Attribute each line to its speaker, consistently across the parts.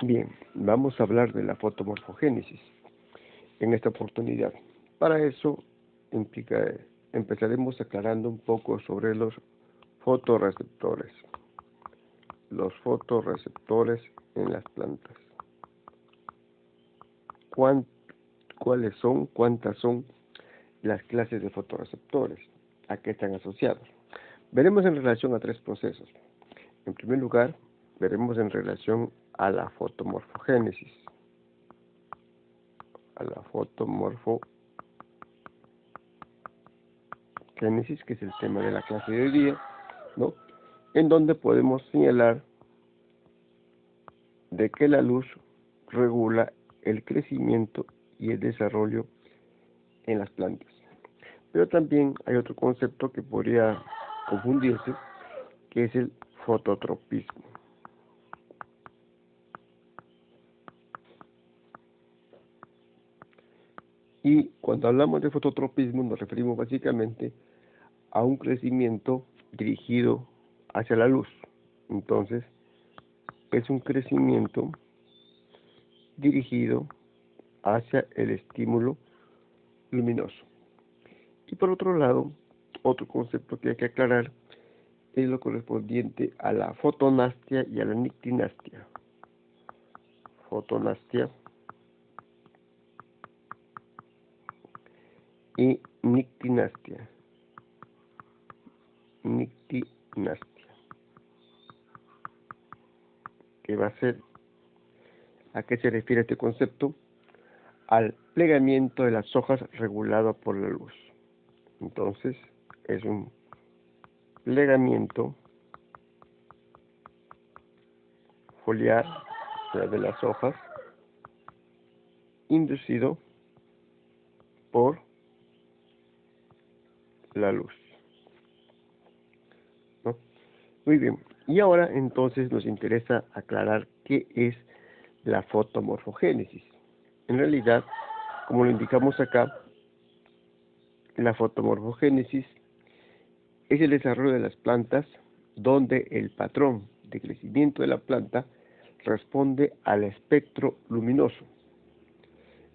Speaker 1: Bien, vamos a hablar de la fotomorfogénesis en esta oportunidad. Para eso empezaremos aclarando un poco sobre los fotorreceptores. Los fotorreceptores en las plantas. ¿Cuáles son? ¿Cuántas son las clases de fotorreceptores? ¿A qué están asociados? Veremos en relación a tres procesos. En primer lugar, veremos en relación a la fotomorfogénesis. Que es el tema de la clase de hoy día, ¿no? En donde podemos señalar de que la luz regula el crecimiento y el desarrollo en las plantas. Pero también hay otro concepto que podría confundirse, que es el fototropismo. Y cuando hablamos de fototropismo nos referimos básicamente a un crecimiento dirigido hacia la luz. Entonces, es un crecimiento dirigido hacia el estímulo luminoso. Y por otro lado, otro concepto que hay que aclarar es lo correspondiente a la fotonastia y a la nictinastia. Fotonastia y nictinastia. Que va a ser, ¿a qué se refiere este concepto? Al plegamiento de las hojas regulado por la luz. Entonces, es un plegamiento foliar, o sea, de las hojas, inducido por la luz, ¿no? Muy bien, y ahora entonces nos interesa aclarar qué es la fotomorfogénesis. En realidad, como lo indicamos acá, la fotomorfogénesis es el desarrollo de las plantas donde el patrón de crecimiento de la planta responde al espectro luminoso.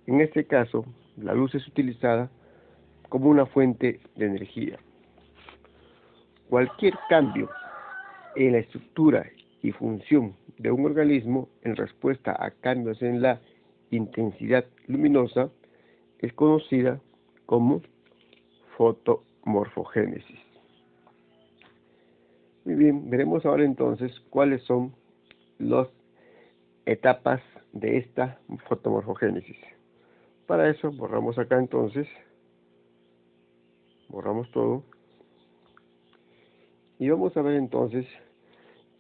Speaker 1: En este caso, la luz es utilizada como una fuente de energía. Cualquier cambio en la estructura y función de un organismo en respuesta a cambios en la intensidad luminosa es conocida como fotomorfogénesis. Muy bien, veremos ahora entonces cuáles son las etapas de esta fotomorfogénesis. Para eso borramos acá entonces, borramos todo y vamos a ver entonces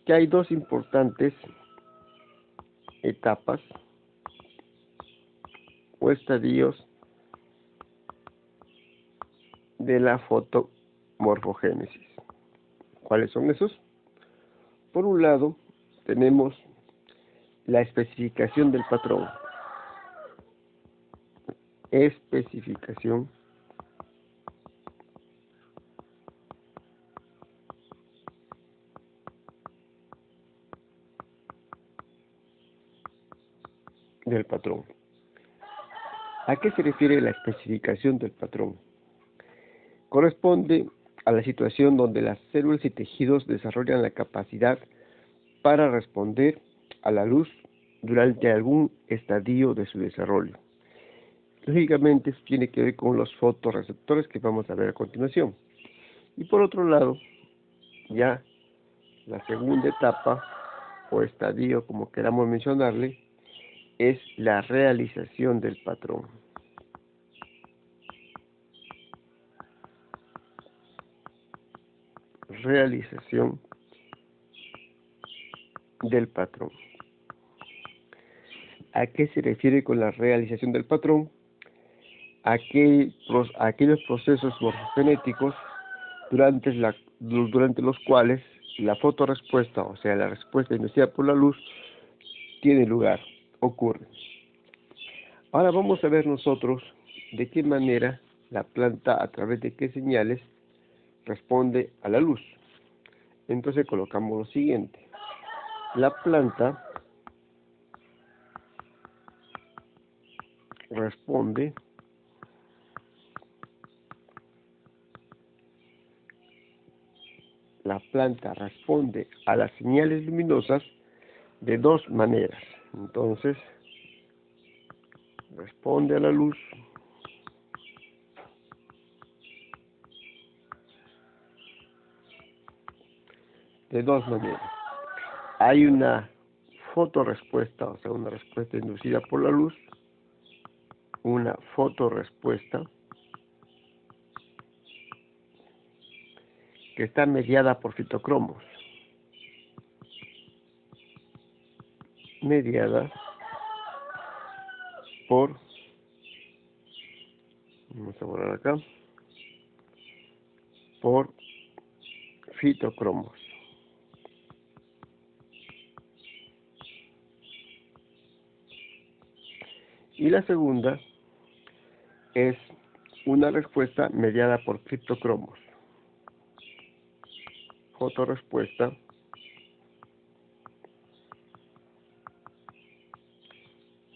Speaker 1: que hay dos importantes etapas o estadios de la fotomorfogénesis. ¿Cuáles son esos? Por un lado, tenemos la especificación del patrón. Especificación del patrón. ¿A qué se refiere la especificación del patrón? Corresponde a la situación donde las células y tejidos desarrollan la capacidad para responder a la luz durante algún estadio de su desarrollo. Lógicamente, esto tiene que ver con los fotorreceptores que vamos a ver a continuación. Y por otro lado, ya la segunda etapa o estadio, como queramos mencionarle, es la realización del patrón. Realización del patrón. ¿A qué se refiere con la realización del patrón? Aquellos procesos morfogenéticos durante los cuales la fotorrespuesta, o sea, la respuesta inducida por la luz, tiene lugar, ocurre. Ahora vamos a ver nosotros de qué manera la planta, a través de qué señales, responde a la luz. Entonces colocamos lo siguiente. La planta responde a las señales luminosas de dos maneras. Entonces, responde a la luz de dos maneras. Hay una fotorrespuesta, o sea, una respuesta inducida por la luz, una fotorrespuesta que está mediada por fitocromos, vamos a borrar acá, por fitocromos. Y la segunda es una respuesta mediada por criptocromos. Fotorrespuesta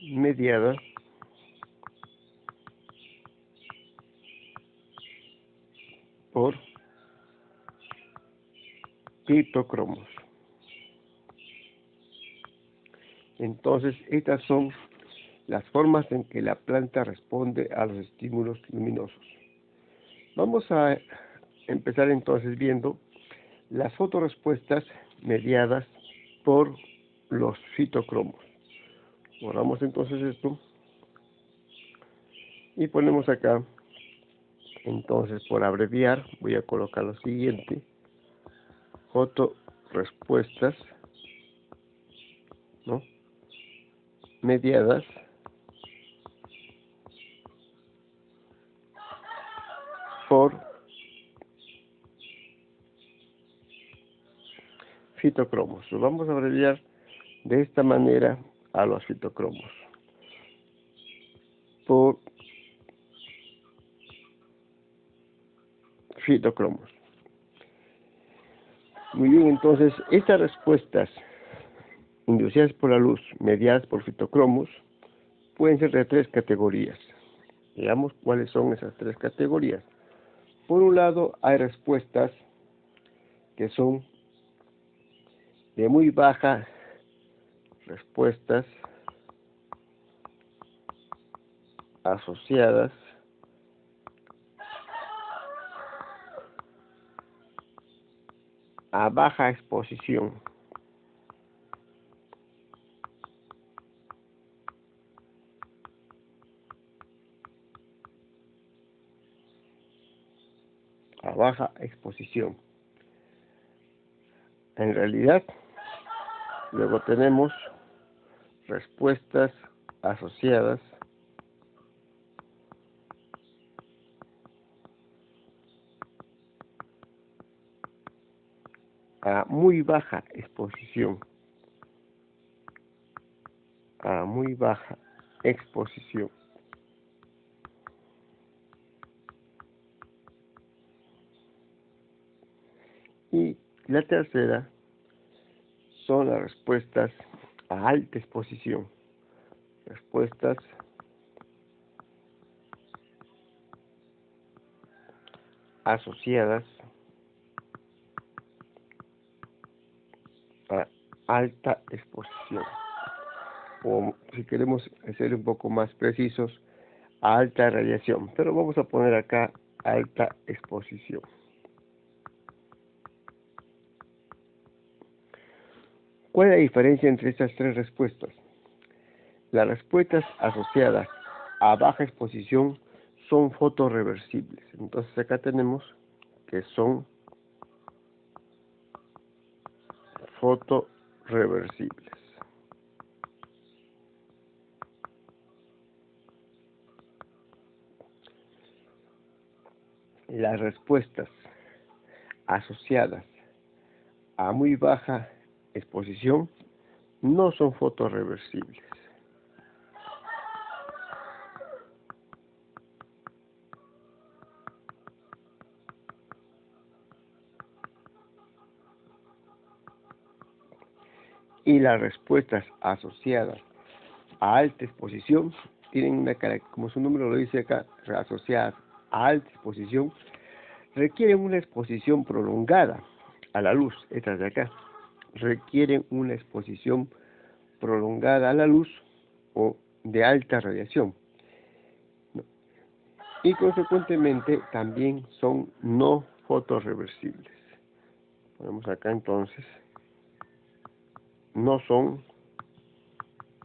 Speaker 1: mediada por criptocromos. Entonces, estas son las formas en que la planta responde a los estímulos luminosos. Vamos a empezar entonces viendo las fotorrespuestas mediadas por los fitocromos. Borramos entonces esto y ponemos acá, entonces por abreviar voy a colocar lo siguiente: fotorrespuestas, ¿no?, mediadas por fitocromos. Lo vamos a abreviar de esta manera a los fitocromos: por fitocromos. Muy bien, entonces estas respuestas inducidas por la luz mediadas por fitocromos pueden ser de tres categorías. Veamos cuáles son esas tres categorías. Por un lado, hay respuestas que son de muy baja, respuestas asociadas a baja exposición. A baja exposición. En realidad, luego tenemos respuestas asociadas a muy baja exposición. A muy baja exposición. Y la tercera son las respuestas a alta exposición. Respuestas asociadas a alta exposición. O si queremos ser un poco más precisos, a alta radiación. Pero vamos a poner acá alta exposición. ¿Cuál es la diferencia entre estas tres respuestas? Las respuestas asociadas a baja exposición son fotorreversibles. Entonces acá tenemos que son fotorreversibles. Las respuestas asociadas a muy baja exposición no son fotorreversibles. Y las respuestas asociadas a alta exposición tienen una como su nombre lo dice acá, asociadas a alta exposición, requieren una exposición prolongada a la luz. Estas de acá requieren una exposición prolongada a la luz o de alta radiación, ¿no? Y consecuentemente también son no fotorreversibles. Ponemos acá entonces, no son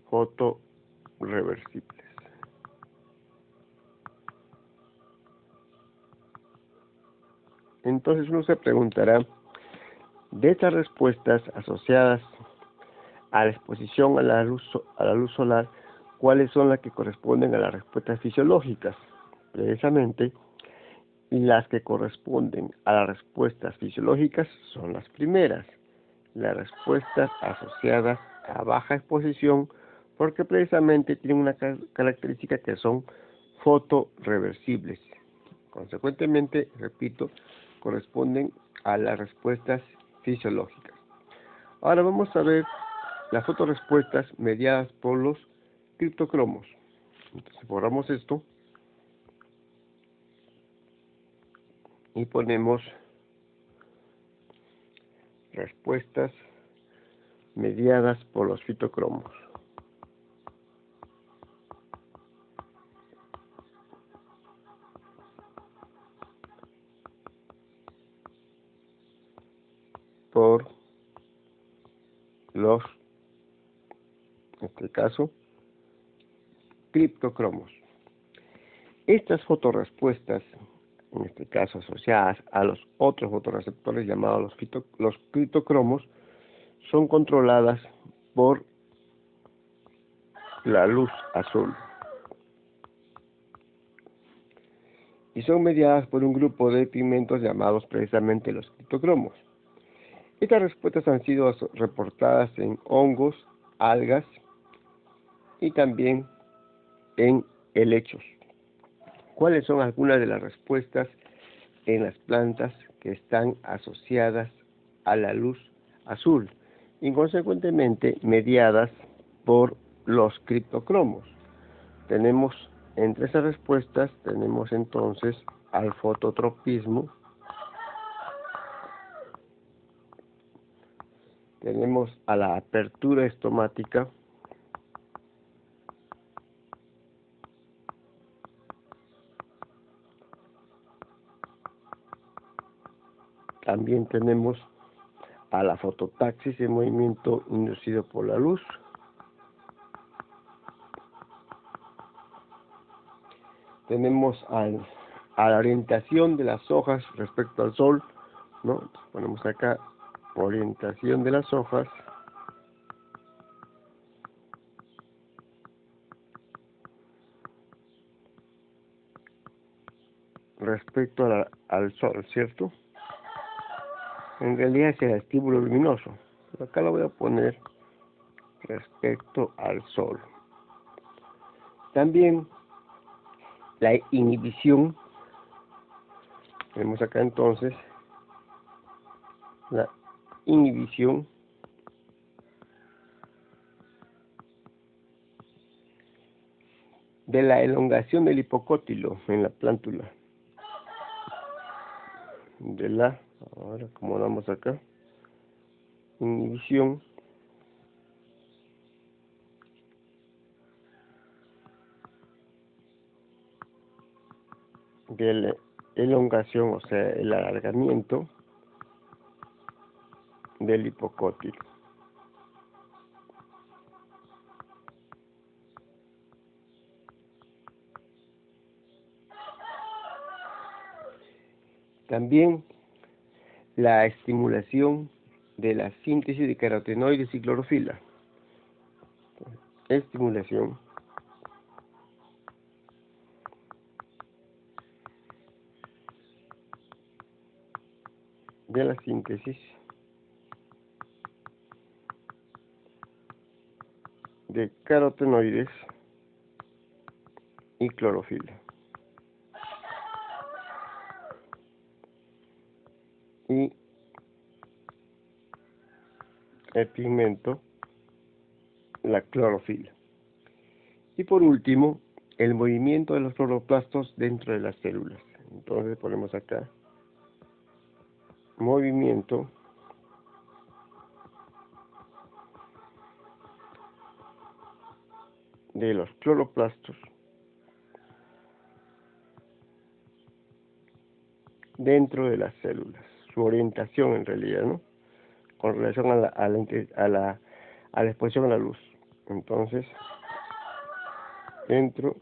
Speaker 1: fotorreversibles. Entonces uno se preguntará, de estas respuestas asociadas a la exposición a la luz solar, ¿cuáles son las que corresponden a las respuestas fisiológicas? Precisamente, las que corresponden a las respuestas fisiológicas son las primeras, las respuestas asociadas a baja exposición, porque precisamente tienen una característica que son fotorreversibles. Consecuentemente, repito, corresponden a las respuestas fisiológicas. Ahora vamos a ver las fotorrespuestas mediadas por los criptocromos. Entonces borramos esto y ponemos respuestas mediadas por los fitocromos. Por los, en este caso, criptocromos. Estas fotorrespuestas, en este caso asociadas a los otros fotorreceptores llamados los criptocromos, son controladas por la luz azul y son mediadas por un grupo de pigmentos llamados precisamente los criptocromos. Estas respuestas han sido reportadas en hongos, algas y también en helechos. ¿Cuáles son algunas de las respuestas en las plantas que están asociadas a la luz azul y consecuentemente mediadas por los criptocromos? Tenemos entre esas respuestas, tenemos entonces al fototropismo, tenemos a la apertura estomática, también tenemos a la fototaxis, el movimiento inducido por la luz, tenemos a la orientación de las hojas respecto al sol, ¿no? Entonces ponemos acá orientación de las hojas respecto al sol, ¿cierto? En realidad es el estímulo luminoso, pero acá lo voy a poner respecto al sol. También la inhibición, tenemos acá entonces la inhibición de la elongación del hipocótilo en la plántula. Ahora como damos acá, inhibición de la elongación, o sea, el alargamiento del hipocótilo. También la estimulación de la síntesis de carotenoides y clorofila. Estimulación de la síntesis de carotenoides y clorofila. Y el pigmento, la clorofila. Y por último, el movimiento de los cloroplastos dentro de las células. Entonces ponemos acá movimiento de los cloroplastos dentro de las células, su orientación en realidad, ¿no? Con relación a la exposición a la luz. Entonces, dentro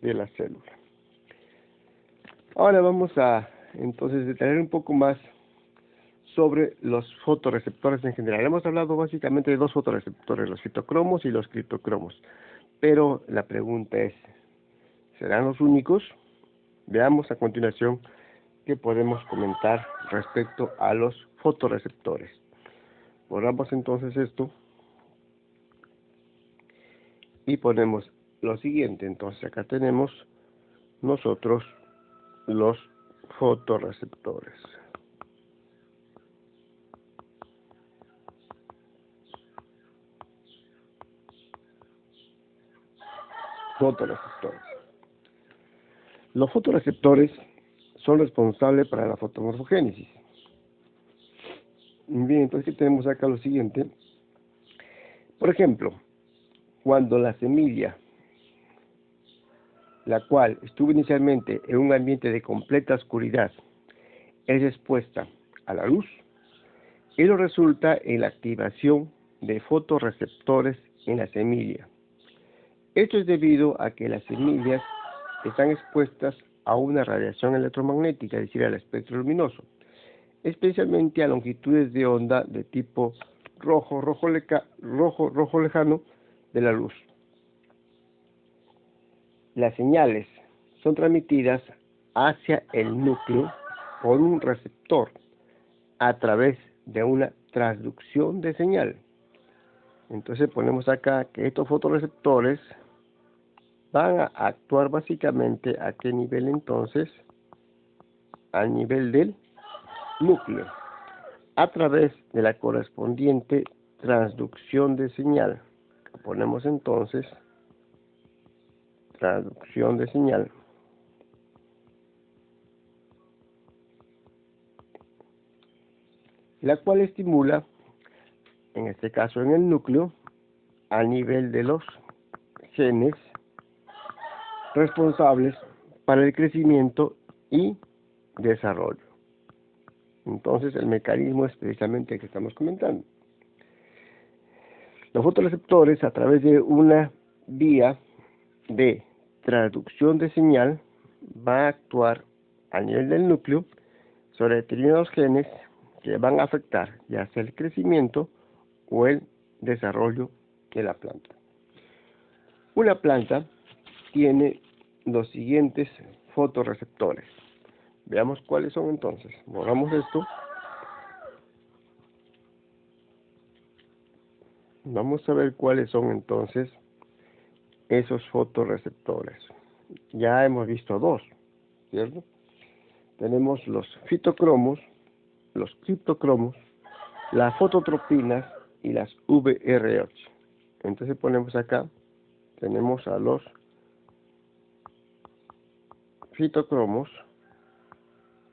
Speaker 1: de la célula. Ahora vamos a entonces detallar un poco más sobre los fotorreceptores en general. Hemos hablado básicamente de dos fotorreceptores, los fitocromos y los criptocromos. Pero la pregunta es, ¿serán los únicos? Veamos a continuación qué podemos comentar respecto a los fotorreceptores. Borramos entonces esto y ponemos lo siguiente. Entonces acá tenemos nosotros los fotorreceptores. Fotorreceptores. Los fotorreceptores son responsables para la fotomorfogénesis. Bien, entonces tenemos acá lo siguiente. Por ejemplo, cuando la semilla, la cual estuvo inicialmente en un ambiente de completa oscuridad, es expuesta a la luz, ello resulta en la activación de fotorreceptores en la semilla. Esto es debido a que las semillas están expuestas a una radiación electromagnética, es decir, al espectro luminoso, especialmente a longitudes de onda de tipo rojo lejano de la luz. Las señales son transmitidas hacia el núcleo por un receptor a través de una transducción de señal. Entonces ponemos acá que estos fotorreceptores van a actuar básicamente ¿a qué nivel entonces? Al nivel del núcleo, a través de la correspondiente transducción de señal. Ponemos entonces transducción de señal. La cual estimula, en este caso en el núcleo, a nivel de los genes responsables para el crecimiento y desarrollo. Entonces el mecanismo es precisamente el que estamos comentando. Los fotorreceptores, a través de una vía de transducción de señal, va a actuar a nivel del núcleo sobre determinados genes que van a afectar ya sea el crecimiento o el desarrollo de la planta. Una planta tiene los siguientes fotorreceptores. Veamos cuáles son entonces. Borramos esto. Vamos a ver cuáles son entonces esos fotorreceptores. Ya hemos visto dos, ¿cierto? Tenemos los fitocromos, los criptocromos, las fototropinas y las VRH. Entonces ponemos acá, tenemos a los fitocromos,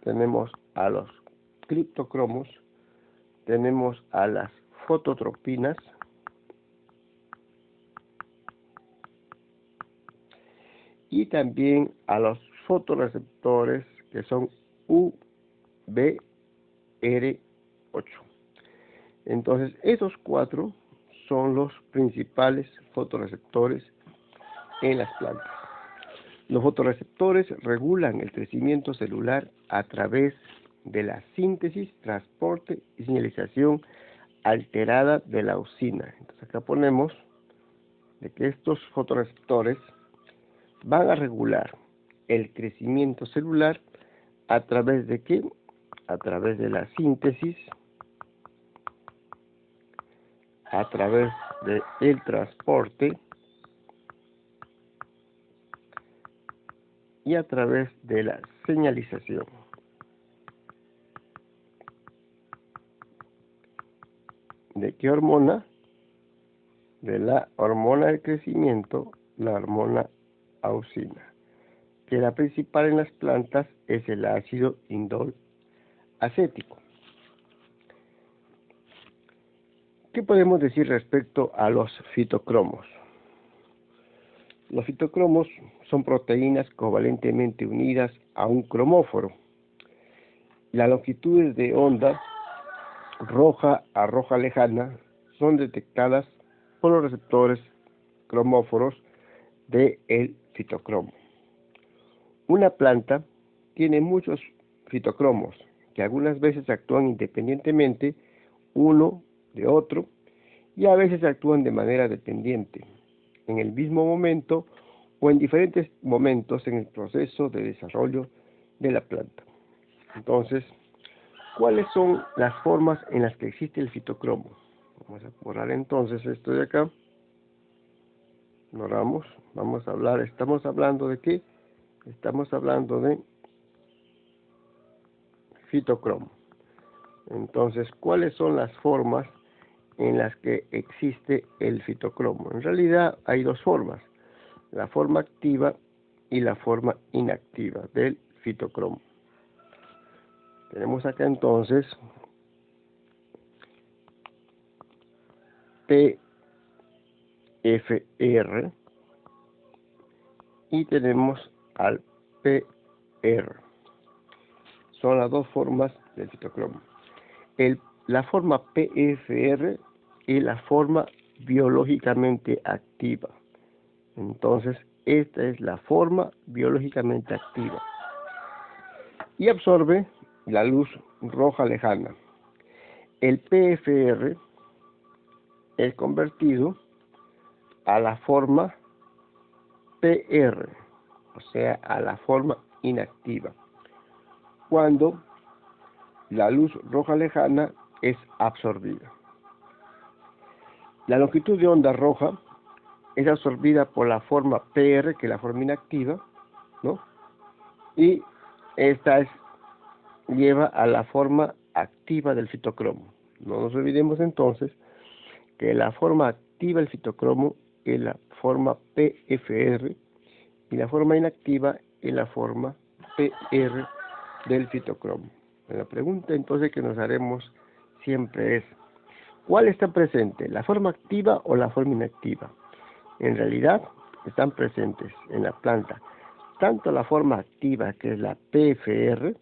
Speaker 1: tenemos a los criptocromos, tenemos a las fototropinas y también a los fotorreceptores que son UBR8. Entonces, esos cuatro son los principales fotorreceptores en las plantas. Los fotorreceptores regulan el crecimiento celular a través de la síntesis, transporte y señalización alterada de la auxina. Entonces, acá ponemos de que estos fotorreceptores van a regular el crecimiento celular a través de ¿qué? A través de la síntesis, a través del transporte y a través de la señalización. ¿De qué hormona? de la hormona del crecimiento, la hormona auxina, que la principal en las plantas es el ácido indol acético. ¿Qué podemos decir respecto a los fitocromos? Los fitocromos son proteínas covalentemente unidas a un cromóforo. Las longitudes de onda roja a roja lejana son detectadas por los receptores cromóforos del fitocromo. Una planta tiene muchos fitocromos que algunas veces actúan independientemente uno de otro y a veces actúan de manera dependiente en el mismo momento o en diferentes momentos en el proceso de desarrollo de la planta. Entonces, ¿cuáles son las formas en las que existe el fitocromo? Vamos a borrar entonces esto de acá. Borramos. Vamos a hablar. ¿Estamos hablando de qué? Estamos hablando de fitocromo. Entonces, ¿cuáles son las formas en las que existe el fitocromo? En realidad hay dos formas, la forma activa y la forma inactiva del fitocromo. Tenemos acá entonces PFR y tenemos al PR. Son las dos formas del fitocromo. La forma PFR es la forma biológicamente activa. Entonces, esta es la forma biológicamente activa. Y absorbe la luz roja lejana. El PFR es convertido a la forma PR, o sea, a la forma inactiva, cuando la luz roja lejana es absorbida. La longitud de onda roja es absorbida por la forma PR, que es la forma inactiva, ¿no? Y esta lleva a la forma activa del fitocromo. No nos olvidemos entonces que la forma activa del fitocromo es la forma PFR y la forma inactiva es la forma PR del fitocromo. La pregunta entonces que nos haremos siempre es, ¿cuál está presente, la forma activa o la forma inactiva? En realidad están presentes en la planta tanto la forma activa, que es la PFR,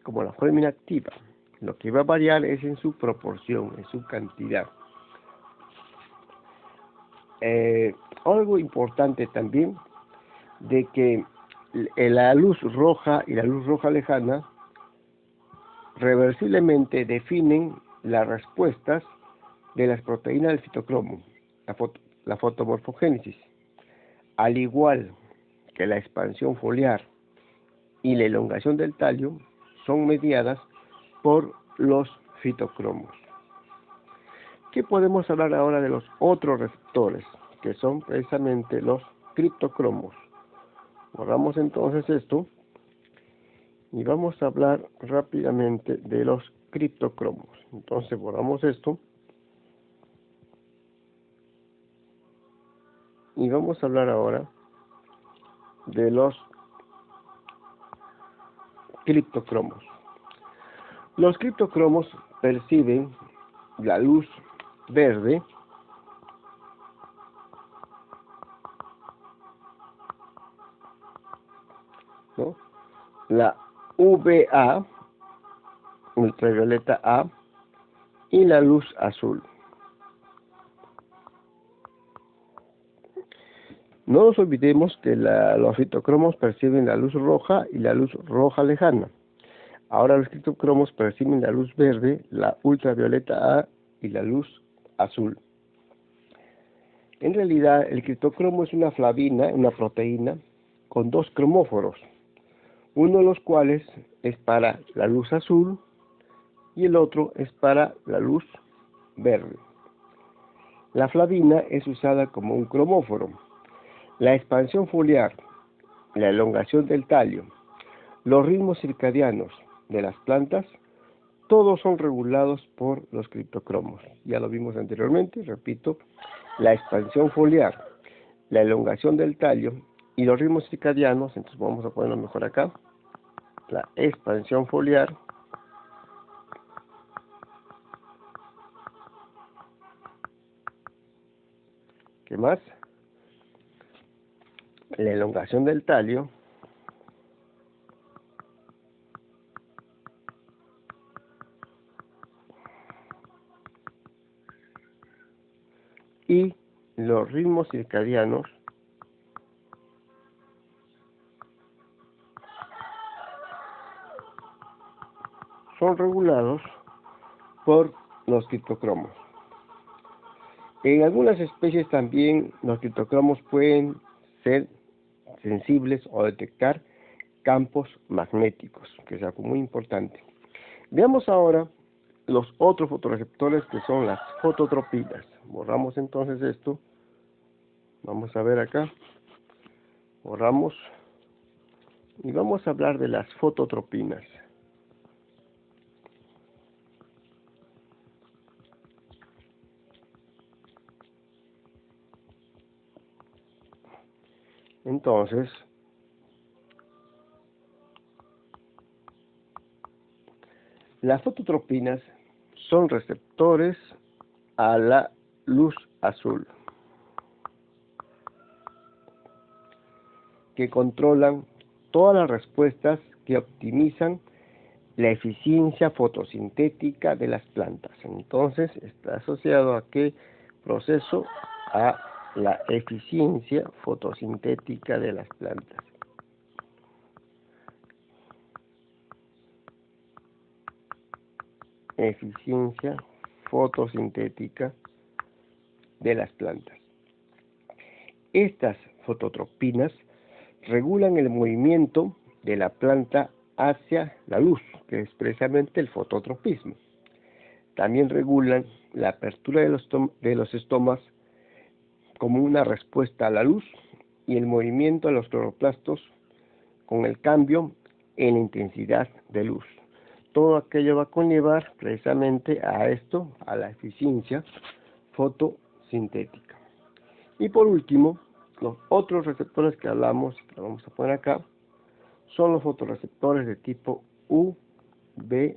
Speaker 1: como la forma inactiva. Lo que va a variar es en su proporción, en su cantidad. Algo importante también, de que la luz roja y la luz roja lejana reversiblemente definen las respuestas de las proteínas del fitocromo, la fotomorfogénesis, al igual que la expansión foliar y la elongación del tallo son mediadas por los fitocromos. ¿Qué podemos hablar ahora de los otros receptores, que son precisamente los criptocromos? Borramos entonces esto y vamos a hablar rápidamente de los criptocromos. Entonces borramos esto y vamos a hablar ahora de los criptocromos. Los criptocromos perciben la luz verde ¿no? La UVA, ultravioleta A, y la luz azul. No nos olvidemos que los fitocromos perciben la luz roja y la luz roja lejana. Ahora los criptocromos perciben la luz verde, la ultravioleta A y la luz azul. En realidad, el criptocromo es una flavina, una proteína, con dos cromóforos, uno de los cuales es para la luz azul y el otro es para la luz verde. La flavina es usada como un cromóforo. La expansión foliar, la elongación del tallo, los ritmos circadianos de las plantas, todos son regulados por los criptocromos. Ya lo vimos anteriormente, repito, la expansión foliar, la elongación del tallo y los ritmos circadianos. Entonces vamos a ponerlo mejor acá. La expansión foliar, ¿qué más? La elongación del tallo y los ritmos circadianos son regulados por los criptocromos. En algunas especies también los criptocromos pueden ser sensibles o detectar campos magnéticos, que es algo muy importante. Veamos ahora los otros fotorreceptores, que son las fototropinas. Borramos entonces esto. Vamos a ver acá. Borramos. Y vamos a hablar de las fototropinas. Entonces, las fototropinas son receptores a la luz azul, que controlan todas las respuestas que optimizan la eficiencia fotosintética de las plantas. Entonces, está asociado a qué proceso? A la eficiencia fotosintética de las plantas. Eficiencia fotosintética de las plantas. Estas fototropinas regulan el movimiento de la planta hacia la luz, que es precisamente el fototropismo. También regulan la apertura de los estomas como una respuesta a la luz y el movimiento de los cloroplastos con el cambio en la intensidad de luz. Todo aquello va a conllevar precisamente a esto, a la eficiencia fotosintética. Y por último, los otros receptores que hablamos, que vamos a poner acá, son los fotorreceptores de tipo UVR8.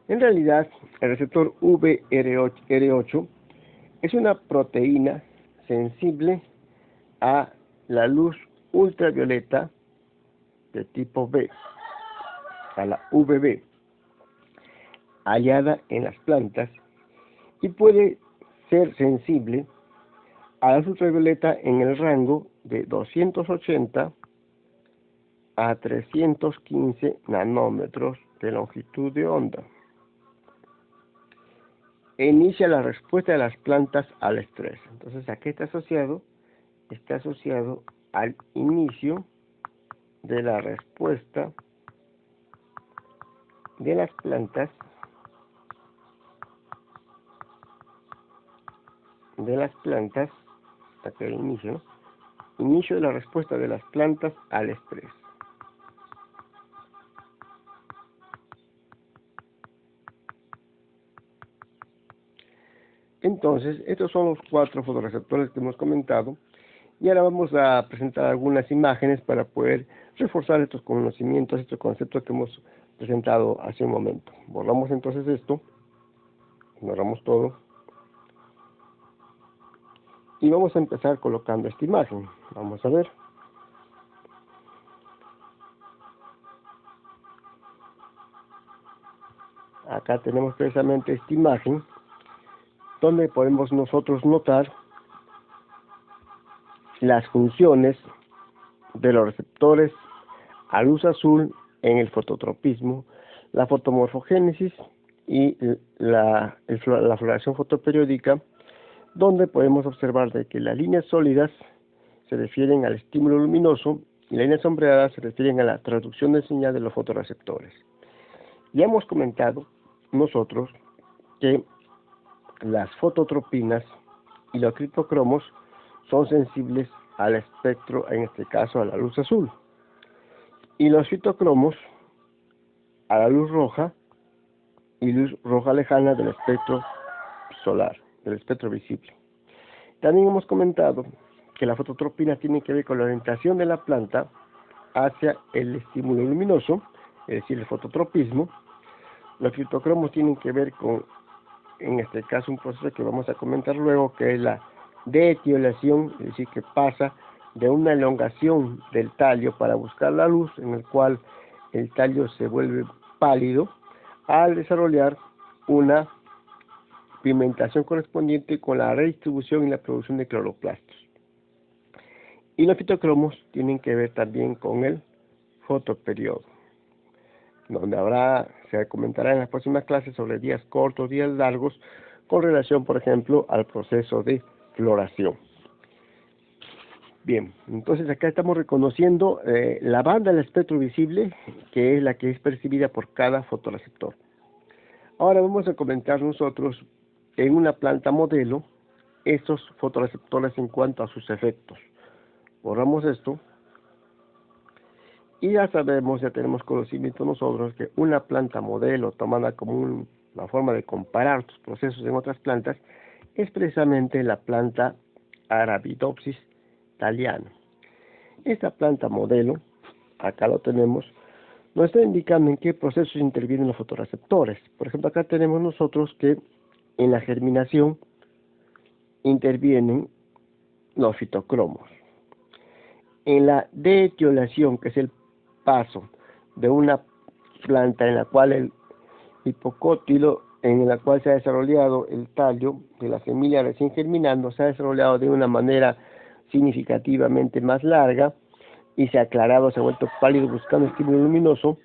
Speaker 1: En realidad, el receptor UVR8 es una proteína sensible a la luz ultravioleta de tipo B, a la UVB, hallada en las plantas, y puede ser sensible a la luz ultravioleta en el rango de 280 a 315 nanómetros de longitud de onda. E inicia la respuesta de las plantas al estrés. Entonces, ¿a qué está asociado? Está asociado al inicio de la respuesta de las plantas hasta el inicio de la respuesta de las plantas al estrés. Entonces, estos son los 4 fotorreceptores que hemos comentado, y ahora vamos a presentar algunas imágenes para poder reforzar estos conocimientos, estos conceptos que hemos presentado hace un momento. Borramos entonces esto, borramos todo, y vamos a empezar colocando esta imagen. Vamos a ver. Acá tenemos precisamente esta imagen, donde podemos nosotros notar las funciones de los receptores a luz azul en el fototropismo, la fotomorfogénesis y la floración fotoperiódica, donde podemos observar de que las líneas sólidas se refieren al estímulo luminoso y las líneas sombreadas se refieren a la traducción de señal de los fotorreceptores. Ya hemos comentado nosotros que las fototropinas y los criptocromos son sensibles al espectro, en este caso a la luz azul, y los fitocromos a la luz roja y luz roja lejana del espectro solar, del espectro visible. También hemos comentado que la fototropina tiene que ver con la orientación de la planta hacia el estímulo luminoso, es decir, el fototropismo. Los fitocromos tienen que ver con, en este caso, un proceso que vamos a comentar luego, que es la deetiolación, es decir, que pasa de una elongación del tallo para buscar la luz, en el cual el tallo se vuelve pálido, al desarrollar una pigmentación correspondiente con la redistribución y la producción de cloroplastos. Y los fitocromos tienen que ver también con el fotoperiodo, donde se comentará en las próximas clases sobre días cortos, días largos, con relación, por ejemplo, al proceso de floración. Bien, entonces acá estamos reconociendo la banda del espectro visible, que es la que es percibida por cada fotorreceptor. Ahora vamos a comentar nosotros en una planta modelo estos fotorreceptores en cuanto a sus efectos. Borramos esto y ya sabemos, ya tenemos conocimiento nosotros que una planta modelo tomada como una forma de comparar sus procesos en otras plantas es precisamente la planta Arabidopsis thaliana. Esta planta modelo, acá lo tenemos, nos está indicando en qué procesos intervienen los fotorreceptores. Por ejemplo, acá tenemos nosotros que en la germinación intervienen los fitocromos. En la deetiolación, que es el paso de una planta en la cual el hipocótilo, en la cual se ha desarrollado el tallo de la semilla recién germinando, se ha desarrollado de una manera significativamente más larga y se ha aclarado, se ha vuelto pálido buscando estímulo luminoso,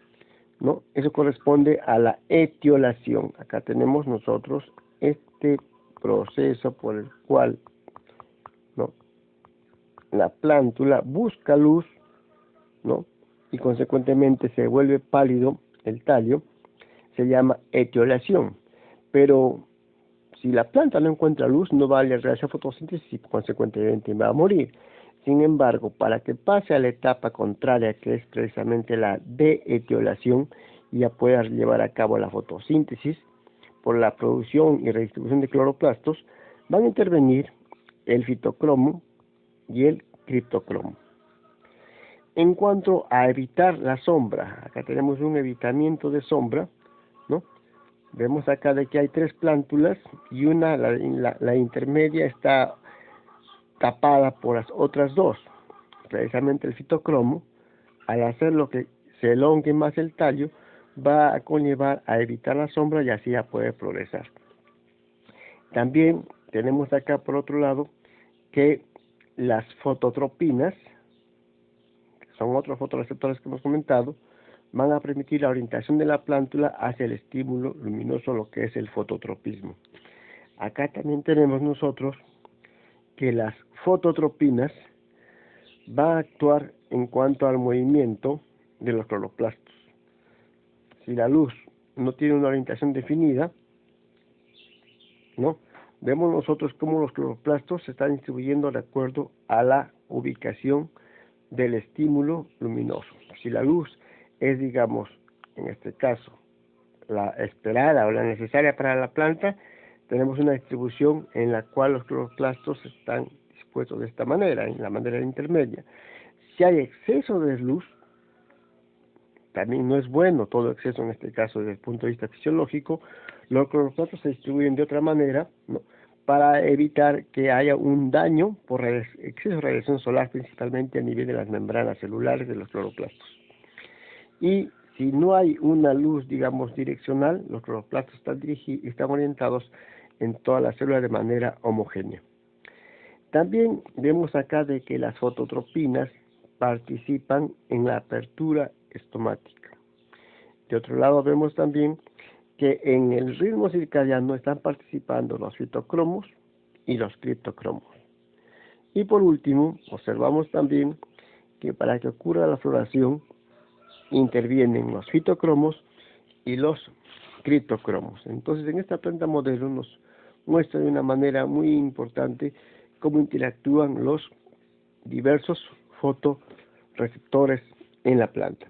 Speaker 1: ¿no? Eso corresponde a la etiolación. Acá tenemos nosotros este proceso por el cual, ¿no?, la plántula busca luz, ¿no?, y consecuentemente se vuelve pálido el tallo, se llama etiolación. Pero si la planta no encuentra luz, no va a realizar fotosíntesis y consecuentemente va a morir. Sin embargo, para que pase a la etapa contraria, que es precisamente la deetiolación, y ya pueda llevar a cabo la fotosíntesis por la producción y redistribución de cloroplastos, van a intervenir el fitocromo y el criptocromo. En cuanto a evitar la sombra, acá tenemos un evitamiento de sombra, ¿no? Vemos acá de que hay 3 plántulas y la intermedia está tapada por las otras 2. Precisamente el fitocromo, al hacer lo que se elongue más el tallo, va a conllevar a evitar la sombra y así ya puede progresar. También tenemos acá por otro lado que las fototropinas, que son otros fotorreceptores que hemos comentado, van a permitir la orientación de la plántula hacia el estímulo luminoso, lo que es el fototropismo. Acá también tenemos nosotros que las fototropinas van a actuar en cuanto al movimiento de los cloroplastos. Si la luz no tiene una orientación definida, ¿no?, vemos nosotros cómo los cloroplastos se están distribuyendo de acuerdo a la ubicación del estímulo luminoso. Si la luz es, digamos, en este caso, la esperada o la necesaria para la planta, tenemos una distribución en la cual los cloroplastos están dispuestos de esta manera, en la manera intermedia. Si hay exceso de luz, también no es bueno todo exceso en este caso desde el punto de vista fisiológico, los cloroplastos se distribuyen de otra manera, ¿no?, para evitar que haya un daño por exceso de radiación solar, principalmente a nivel de las membranas celulares de los cloroplastos. Y si no hay una luz, digamos, direccional, los cloroplastos están orientados en todas las células de manera homogénea. También vemos acá de que las fototropinas participan en la apertura estomática. De otro lado vemos también que en el ritmo circadiano están participando los fitocromos y los criptocromos. Y por último, observamos también que para que ocurra la floración intervienen los fitocromos y los criptocromos. Entonces, en esta planta modelo nos muestra de una manera muy importante cómo interactúan los diversos fotorreceptores en la planta.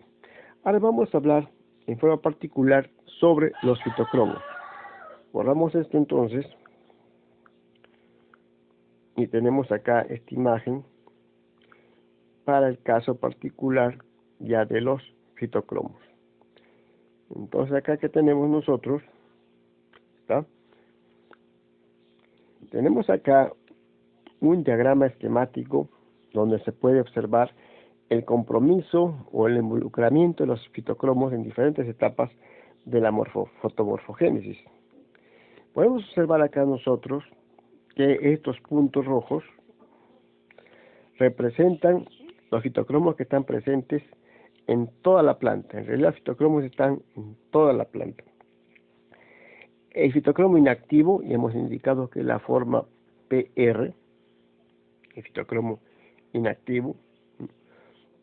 Speaker 1: Ahora vamos a hablar en forma particular sobre los fitocromos. Borramos esto entonces Y tenemos acá esta imagen para el caso particular ya de los fitocromos. Entonces acá que tenemos nosotros, ¿está? Tenemos acá un diagrama esquemático donde se puede observar el compromiso o el involucramiento de los fitocromos en diferentes etapas de la fotomorfogénesis. Podemos observar acá nosotros que estos puntos rojos representan los fitocromos que están presentes en toda la planta. En realidad los fitocromos están en toda la planta. El fitocromo inactivo, y hemos indicado que es la forma PR, el fitocromo inactivo,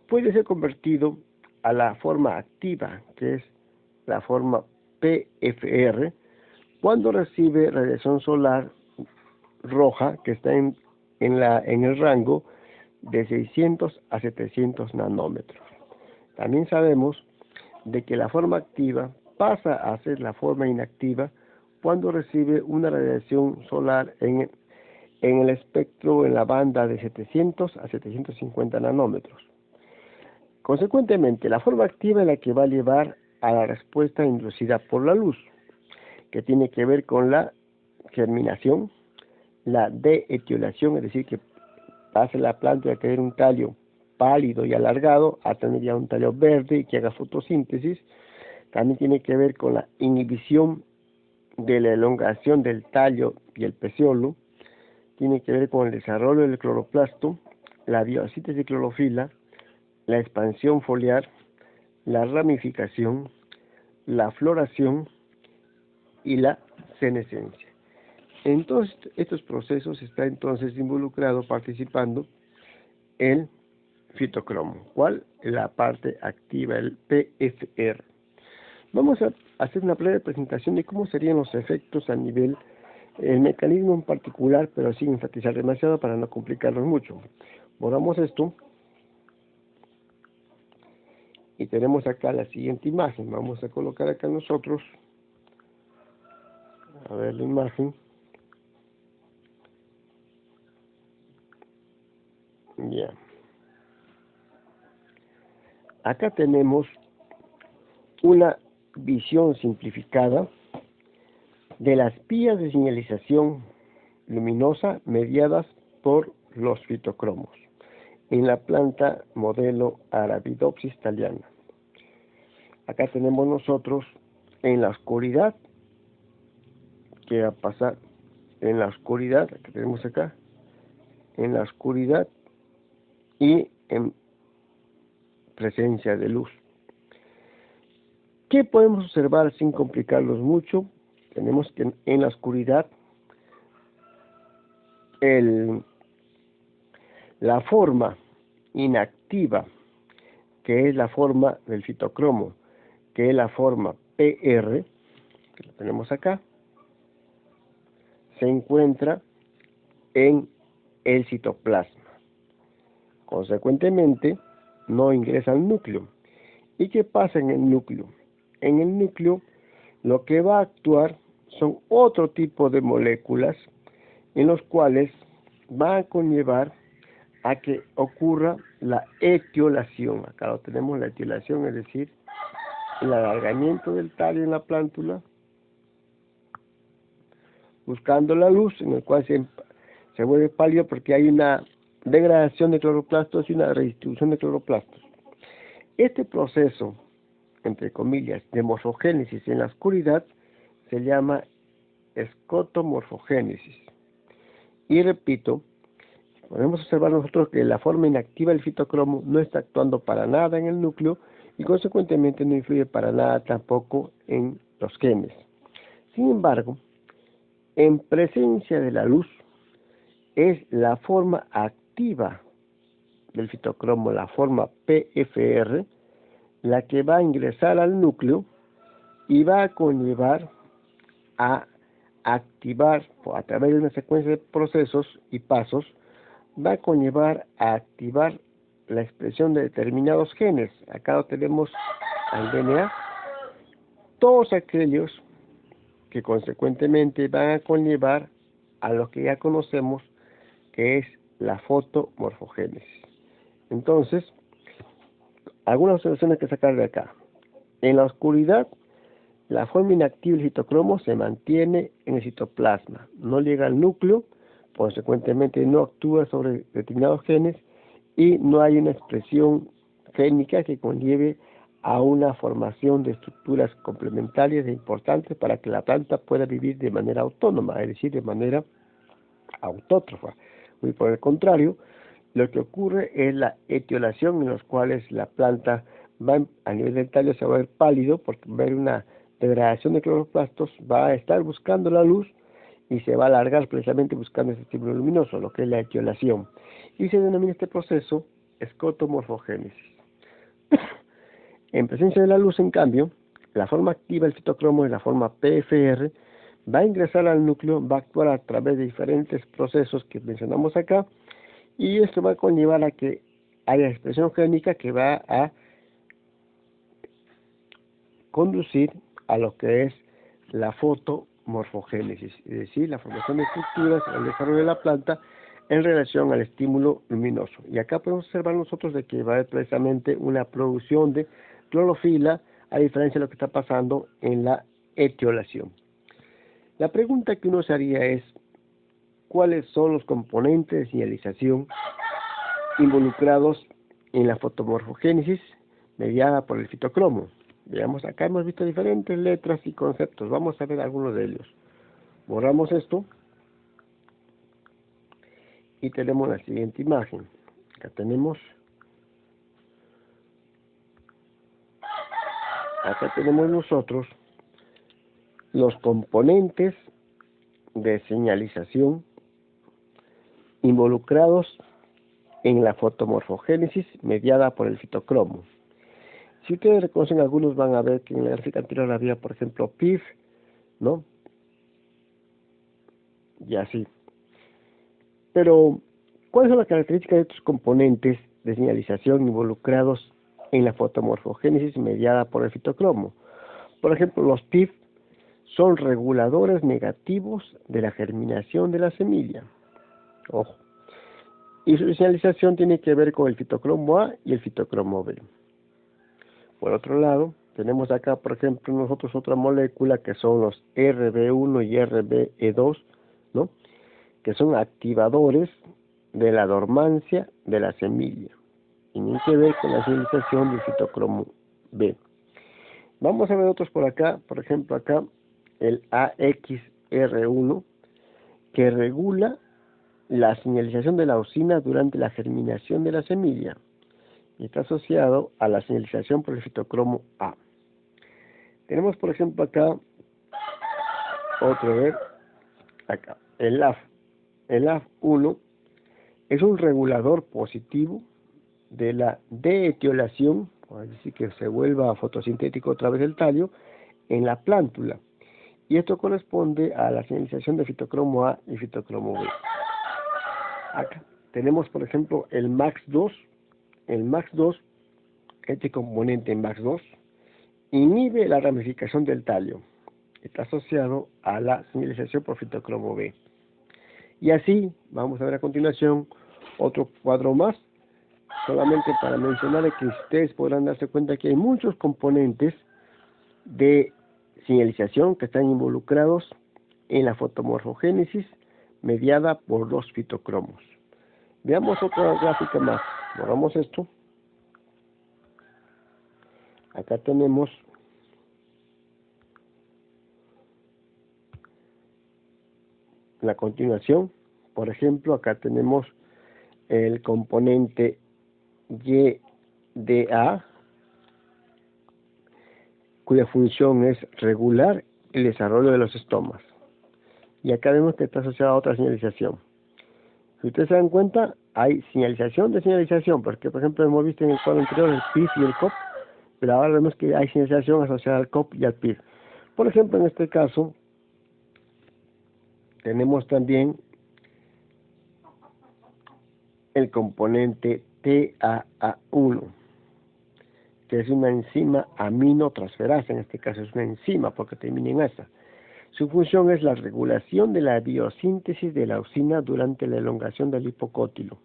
Speaker 1: puede ser convertido a la forma activa, que es la forma PFR, cuando recibe radiación solar roja que está en el rango de 600 a 700 nanómetros. También sabemos de que la forma activa pasa a ser la forma inactiva cuando recibe una radiación solar en el espectro, en la banda de 700 a 750 nanómetros. Consecuentemente, la forma activa es la que va a llevar a la respuesta inducida por la luz, que tiene que ver con la germinación, la deetiolación, es decir, que pase la planta de tener un tallo pálido y alargado a tener ya un tallo verde y que haga fotosíntesis. También tiene que ver con la inhibición de la elongación del tallo y el peciolo. Tiene que ver con el desarrollo del cloroplasto, la biosíntesis de clorofila, la expansión foliar, la ramificación, la floración y la senescencia. En todos estos procesos está entonces involucrado, participando, el fitocromo. ¿Cuál? La parte activa, el PFR. Vamos a hacer una breve presentación de cómo serían los efectos a nivel, el mecanismo en particular, pero sin enfatizar demasiado para no complicarnos mucho. Borramos esto y tenemos acá la siguiente imagen. Vamos a colocar acá nosotros, a ver la imagen. Ya. Acá tenemos una visión simplificada de las vías de señalización luminosa mediadas por los fitocromos en la planta modelo Arabidopsis thaliana. Acá tenemos nosotros en la oscuridad, que va a pasar en la oscuridad, que tenemos acá, en la oscuridad y en presencia de luz. ¿Qué podemos observar sin complicarlos mucho? Tenemos que en la oscuridad la forma inactiva, que es la forma del fitocromo, que es la forma PR, que lo tenemos acá, se encuentra en el citoplasma. Consecuentemente, no ingresa al núcleo. ¿Y qué pasa en el núcleo? En el núcleo, lo que va a actuar son otro tipo de moléculas en los cuales va a conllevar a que ocurra la etiolación. Acá lo tenemos, la etiolación, es decir, el alargamiento del tallo en la plántula, buscando la luz, en el cual se vuelve pálido porque hay una degradación de cloroplastos y una redistribución de cloroplastos. Este proceso, entre comillas, de morfogénesis en la oscuridad, se llama escotomorfogénesis. Y repito, podemos observar nosotros que la forma inactiva del fitocromo no está actuando para nada en el núcleo y consecuentemente no influye para nada tampoco en los genes. Sin embargo, en presencia de la luz, es la forma activa del fitocromo, la forma PFR, la que va a ingresar al núcleo y va a conllevar a activar, a través de una secuencia de procesos y pasos, va a conllevar a activar la expresión de determinados genes. Acá lo tenemos al DNA, todos aquellos que consecuentemente van a conllevar a lo que ya conocemos que es la fotomorfogénesis. Entonces, algunas observaciones que sacar de acá. En la oscuridad, la forma inactiva del citocromo se mantiene en el citoplasma, no llega al núcleo, consecuentemente no actúa sobre determinados genes y no hay una expresión génica que conlleve a una formación de estructuras complementarias e importantes para que la planta pueda vivir de manera autónoma, es decir, de manera autótrofa. Y por el contrario, lo que ocurre es la etiolación, en los cuales la planta va a nivel del tallo se va a ver pálido porque va a haber una degradación de cloroplastos, va a estar buscando la luz y se va a alargar precisamente buscando ese estímulo luminoso, lo que es la etiolación. Y se denomina este proceso escotomorfogénesis. En presencia de la luz, en cambio, la forma activa del citocromo es la forma PFR, va a ingresar al núcleo, va a actuar a través de diferentes procesos que mencionamos acá, y esto va a conllevar a que haya expresión génica que va a conducir a lo que es la fotomorfogénesis, es decir, la formación de estructuras, el desarrollo de la planta en relación al estímulo luminoso. Y acá podemos observar nosotros de que va a haber precisamente una producción de clorofila, a diferencia de lo que está pasando en la etiolación. La pregunta que uno se haría es, ¿cuáles son los componentes de señalización involucrados en la fotomorfogénesis mediada por el fitocromo? Veamos, acá hemos visto diferentes letras y conceptos. Vamos a ver algunos de ellos. Borramos esto y tenemos la siguiente imagen. Acá tenemos nosotros los componentes de señalización involucrados en la fotomorfogénesis mediada por el fitocromo. Si ustedes reconocen algunos, van a ver que en la gráfica anterior había, por ejemplo, PIF, ¿no? Y así. Pero, ¿cuáles son las características de estos componentes de señalización involucrados en la fotomorfogénesis mediada por el fitocromo? Por ejemplo, los PIF son reguladores negativos de la germinación de la semilla. Ojo. Y su señalización tiene que ver con el fitocromo A y el fitocromo B. Por otro lado, tenemos acá, por ejemplo, nosotros otra molécula que son los RB1 y RBE2, ¿no? Que son activadores de la dormancia de la semilla. Tienen que ver con la señalización del fitocromo B. Vamos a ver otros por acá, por ejemplo acá, el AXR1, que regula la señalización de la auxina durante la germinación de la semilla y está asociado a la señalización por el fitocromo A. Tenemos, por ejemplo, acá otro, acá, el LAF. El LAF1 es un regulador positivo de la deetiolación, es decir, que se vuelva fotosintético a través del tallo, en la plántula. Y esto corresponde a la señalización de fitocromo A y fitocromo B. Acá tenemos, por ejemplo, el MAX2. El MAX2, este componente MAX2, inhibe la ramificación del tallo. Está asociado a la señalización por fitocromo B. Y así, vamos a ver a continuación otro cuadro más, solamente para mencionar que ustedes podrán darse cuenta que hay muchos componentes de señalización que están involucrados en la fotomorfogénesis mediada por los fitocromos. Veamos otra gráfica más. Borramos esto. Acá tenemos la continuación. Por ejemplo, acá tenemos el componente YDA, cuya función es regular el desarrollo de los estomas. Y acá vemos que está asociada a otra señalización. Si ustedes se dan cuenta, hay señalización de señalización, porque por ejemplo hemos visto en el cuadro anterior el PIF y el COP, pero ahora vemos que hay señalización asociada al COP y al PIF. Por ejemplo, en este caso, tenemos también el componente TAA1, que es una enzima aminotransferasa, en este caso es una enzima porque termina en asa. Su función es la regulación de la biosíntesis de la auxina durante la elongación del hipocótilo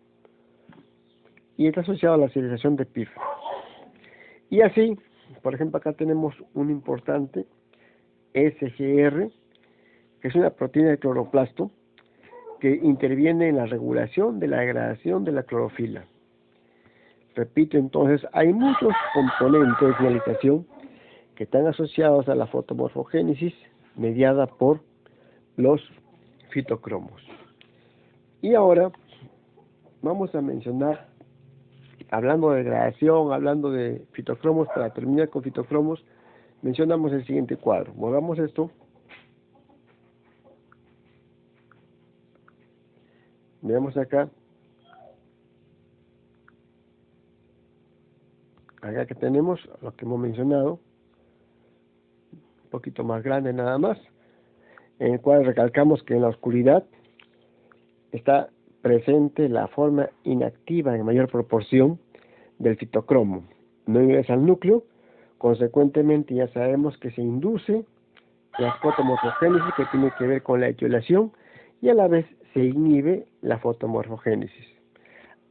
Speaker 1: y está asociado a la serialización de PIF. Y así, por ejemplo, acá tenemos un importante SGR, que es una proteína de cloroplasto que interviene en la regulación de la degradación de la clorofila. Repito, entonces, hay muchos componentes de señalización que están asociados a la fotomorfogénesis mediada por los fitocromos. Y ahora vamos a mencionar, hablando de degradación, hablando de fitocromos, para terminar con fitocromos, mencionamos el siguiente cuadro. Movamos esto. Veamos acá. Acá que tenemos lo que hemos mencionado, un poquito más grande nada más, en el cual recalcamos que en la oscuridad está presente la forma inactiva en mayor proporción del fitocromo. No ingresa al núcleo, consecuentemente ya sabemos que se induce la fotomorfogénesis, que tiene que ver con la etiolación, y a la vez se inhibe la fotomorfogénesis.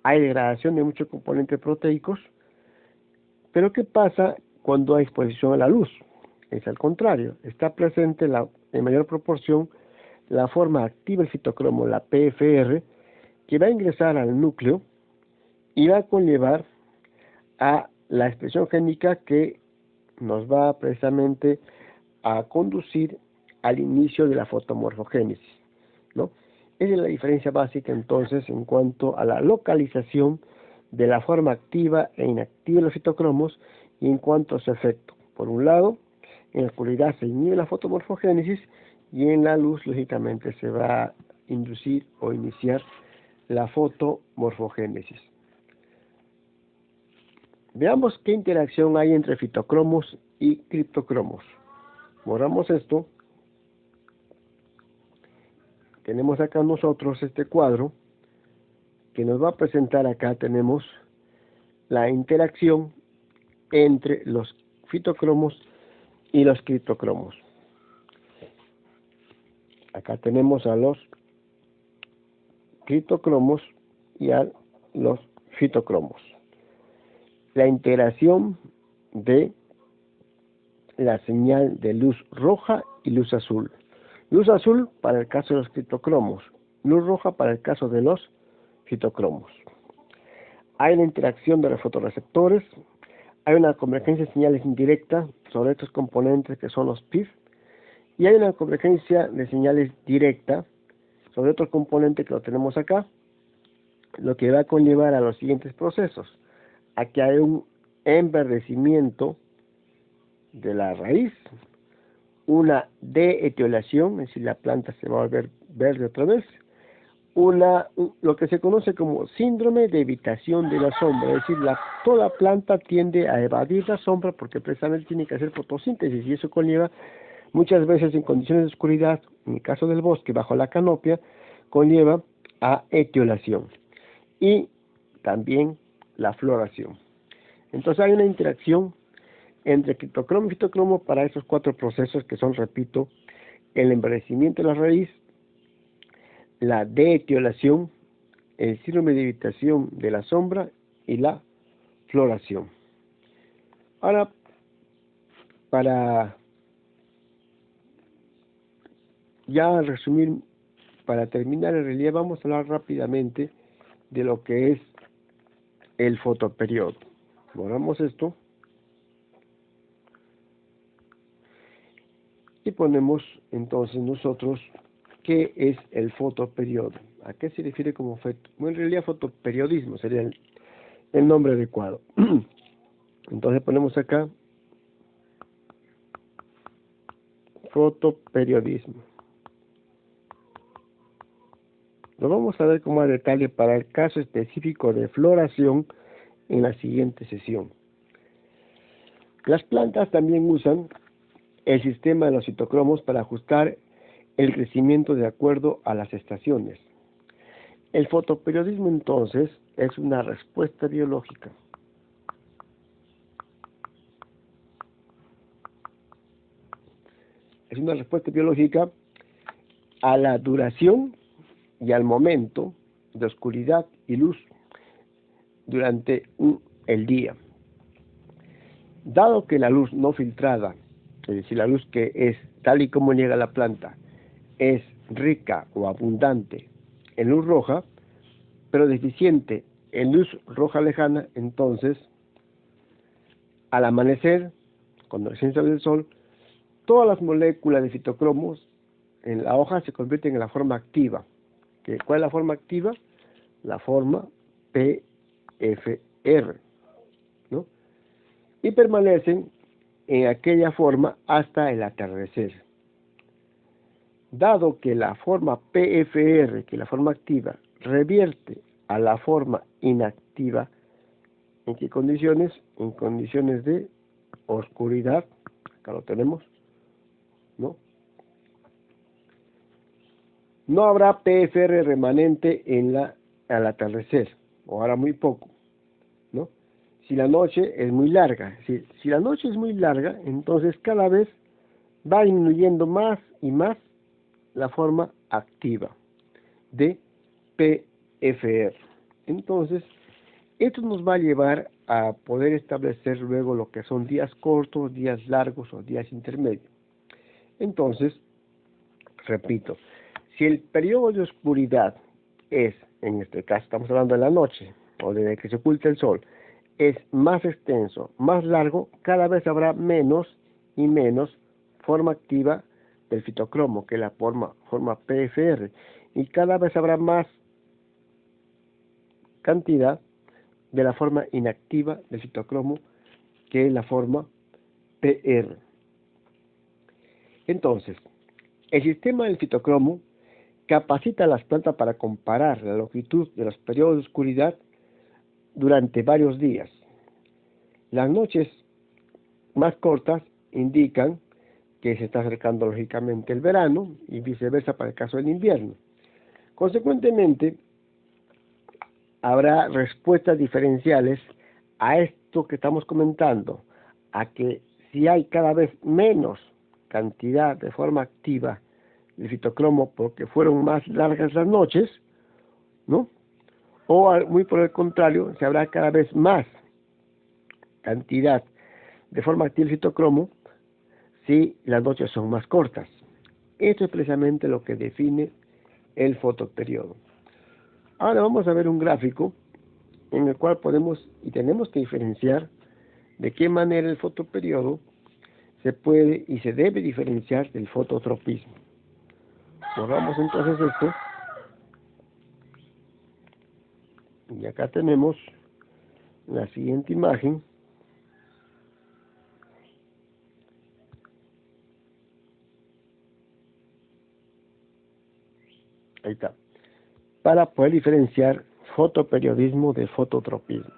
Speaker 1: Hay degradación de muchos componentes proteicos, pero ¿qué pasa cuando hay exposición a la luz? Es al contrario, está presente en mayor proporción la forma activa del fitocromo, la PFR, que va a ingresar al núcleo y va a conllevar a la expresión génica que nos va precisamente a conducir al inicio de la fotomorfogénesis, ¿no? Esa es la diferencia básica entonces en cuanto a la localización de la forma activa e inactiva de los fitocromos y en cuanto a su efecto. Por un lado, en la oscuridad se inhibe la fotomorfogénesis y en la luz, lógicamente, se va a inducir o iniciar la fotomorfogénesis. Veamos qué interacción hay entre fitocromos y criptocromos. Borramos esto. Tenemos acá nosotros este cuadro que nos va a presentar. Acá tenemos la interacción entre los fitocromos y los criptocromos. Acá tenemos a los criptocromos y a los fitocromos. La integración de la señal de luz roja y luz azul. Luz azul para el caso de los criptocromos, luz roja para el caso de los fitocromos. Hay la interacción de los fotorreceptores, hay una convergencia de señales indirecta sobre estos componentes que son los PIF, y hay una convergencia de señales directa sobre otro componente que lo tenemos acá, lo que va a conllevar a los siguientes procesos: a que hay un enverdecimiento de la raíz, una deetiolación, es decir, la planta se va a volver verde otra vez, lo que se conoce como síndrome de evitación de la sombra, es decir, toda planta tiende a evadir la sombra porque precisamente tiene que hacer fotosíntesis, y eso conlleva muchas veces en condiciones de oscuridad, en el caso del bosque bajo la canopia, conlleva a etiolación y también la floración. Entonces hay una interacción entre criptocromo y fitocromo para esos cuatro procesos que son, repito, el enverdecimiento de la raíz, la deetiolación, el síndrome de evitación de la sombra y la floración. Ahora, para ya resumir, para terminar en realidad, vamos a hablar rápidamente de lo que es el fotoperiodo. Borramos esto y ponemos entonces nosotros qué es el fotoperiodo. ¿A qué se refiere como foto? Bueno, en realidad fotoperiodismo sería el nombre adecuado. Entonces ponemos acá fotoperiodismo. Lo vamos a ver como a detalle para el caso específico de floración en la siguiente sesión. Las plantas también usan el sistema de los citocromos para ajustar el crecimiento de acuerdo a las estaciones. El fotoperiodismo entonces es una respuesta biológica es una respuesta biológica a la duración y al momento de oscuridad y luz durante el día. Dado que la luz no filtrada, es decir, la luz que es tal y como llega a la planta, es rica o abundante en luz roja, pero deficiente en luz roja lejana, entonces, al amanecer, cuando recién sale el sol, todas las moléculas de fitocromos en la hoja se convierten en la forma activa. ¿Cuál es la forma activa? La forma PFR, ¿no? Y permanecen en aquella forma hasta el atardecer. Dado que la forma PFR, que es la forma activa, revierte a la forma inactiva, ¿en qué condiciones? En condiciones de oscuridad, acá lo tenemos, ¿no? No habrá PFR remanente al atardecer, o ahora muy poco, ¿no? Si la noche es muy larga, si la noche es muy larga, entonces cada vez va disminuyendo más y más la forma activa de PFR. Entonces, esto nos va a llevar a poder establecer luego lo que son días cortos, días largos o días intermedios. Entonces, repito, si el periodo de oscuridad es, en este caso estamos hablando de la noche, o desde que se oculta el sol, es más extenso, más largo, cada vez habrá menos y menos forma activa del fitocromo, que es la forma PFR, y cada vez habrá más cantidad de la forma inactiva del fitocromo, que es la forma PR. Entonces, el sistema del fitocromo capacita a las plantas para comparar la longitud de los periodos de oscuridad durante varios días. Las noches más cortas indican que se está acercando lógicamente el verano y viceversa para el caso del invierno. Consecuentemente, habrá respuestas diferenciales a esto que estamos comentando, a que si hay cada vez menos cantidad de forma activa de fitocromo porque fueron más largas las noches, ¿no? O muy por el contrario, se habrá cada vez más cantidad de forma activa de fitocromo si las noches son más cortas. Esto es precisamente lo que define el fotoperiodo. Ahora vamos a ver un gráfico en el cual podemos y tenemos que diferenciar de qué manera el fotoperiodo se puede y se debe diferenciar del fototropismo. Borramos entonces esto y acá tenemos la siguiente imagen. Ahí está. Para poder diferenciar fotoperiodismo de fototropismo.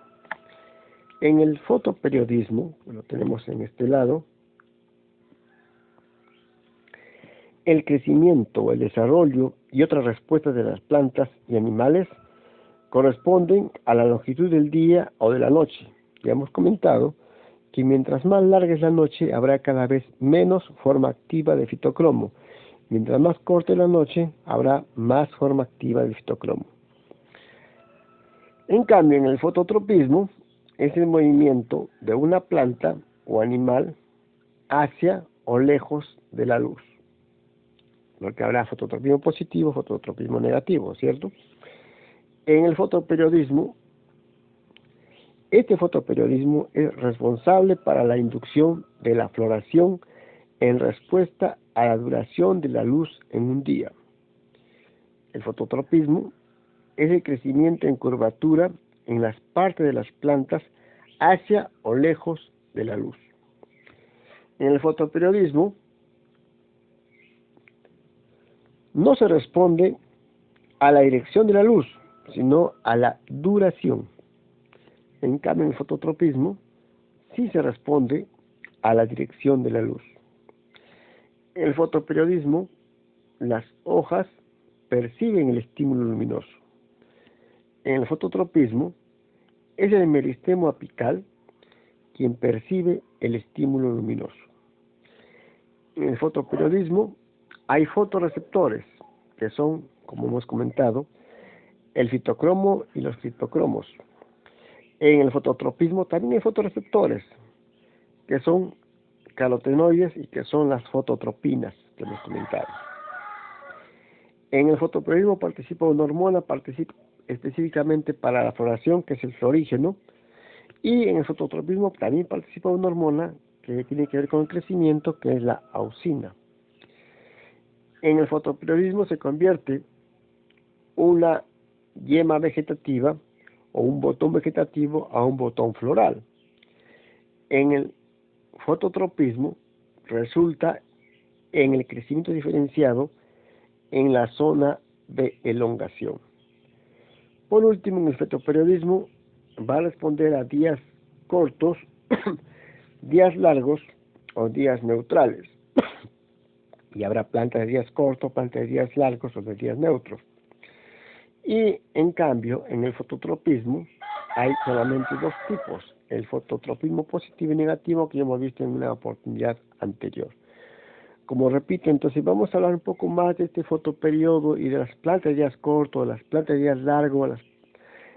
Speaker 1: En el fotoperiodismo, lo tenemos en este lado, el crecimiento, el desarrollo y otras respuestas de las plantas y animales corresponden a la longitud del día o de la noche. Ya hemos comentado que mientras más larga es la noche, habrá cada vez menos forma activa de fitocromo. Mientras más corta es la noche, habrá más forma activa del fitocromo. En cambio, en el fototropismo, es el movimiento de una planta o animal hacia o lejos de la luz. Porque habrá fototropismo positivo, fototropismo negativo, ¿cierto? En el fotoperiodismo, este fotoperiodismo es responsable para la inducción de la floración en respuesta a la duración de la luz en un día. El fototropismo es el crecimiento en curvatura en las partes de las plantas hacia o lejos de la luz. En el fotoperiodismo no se responde a la dirección de la luz, sino a la duración. En cambio, en el fototropismo sí se responde a la dirección de la luz. En el fotoperiodismo, las hojas perciben el estímulo luminoso. En el fototropismo, es el meristemo apical quien percibe el estímulo luminoso. en el fotoperiodismo hay fotorreceptores, que son, como hemos comentado, el fitocromo y los criptocromos. En el fototropismo también hay fotorreceptores, que son carotenoides y que son las fototropinas que hemos comentado. En el fotoperiodismo participa una hormona, participa específicamente para la floración, que es el florígeno, y en el fototropismo también participa una hormona que tiene que ver con el crecimiento, que es la auxina. En el fotoperiodismo se convierte una yema vegetativa o un botón vegetativo a un botón floral. En el fototropismo resulta en el crecimiento diferenciado en la zona de elongación. Por último, en el fotoperiodismo va a responder a días cortos, días largos o días neutrales. Y habrá plantas de días cortos, plantas de días largos o de días neutros. Y en cambio, en el fototropismo hay solamente dos tipos: el fototropismo positivo y negativo, que ya hemos visto en una oportunidad anterior. Como repito, entonces vamos a hablar un poco más de este fotoperiodo y de las plantas de días cortos, las plantas de días largos,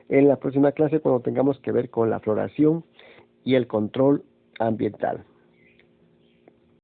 Speaker 1: en la próxima clase, cuando tengamos que ver con la floración y el control ambiental.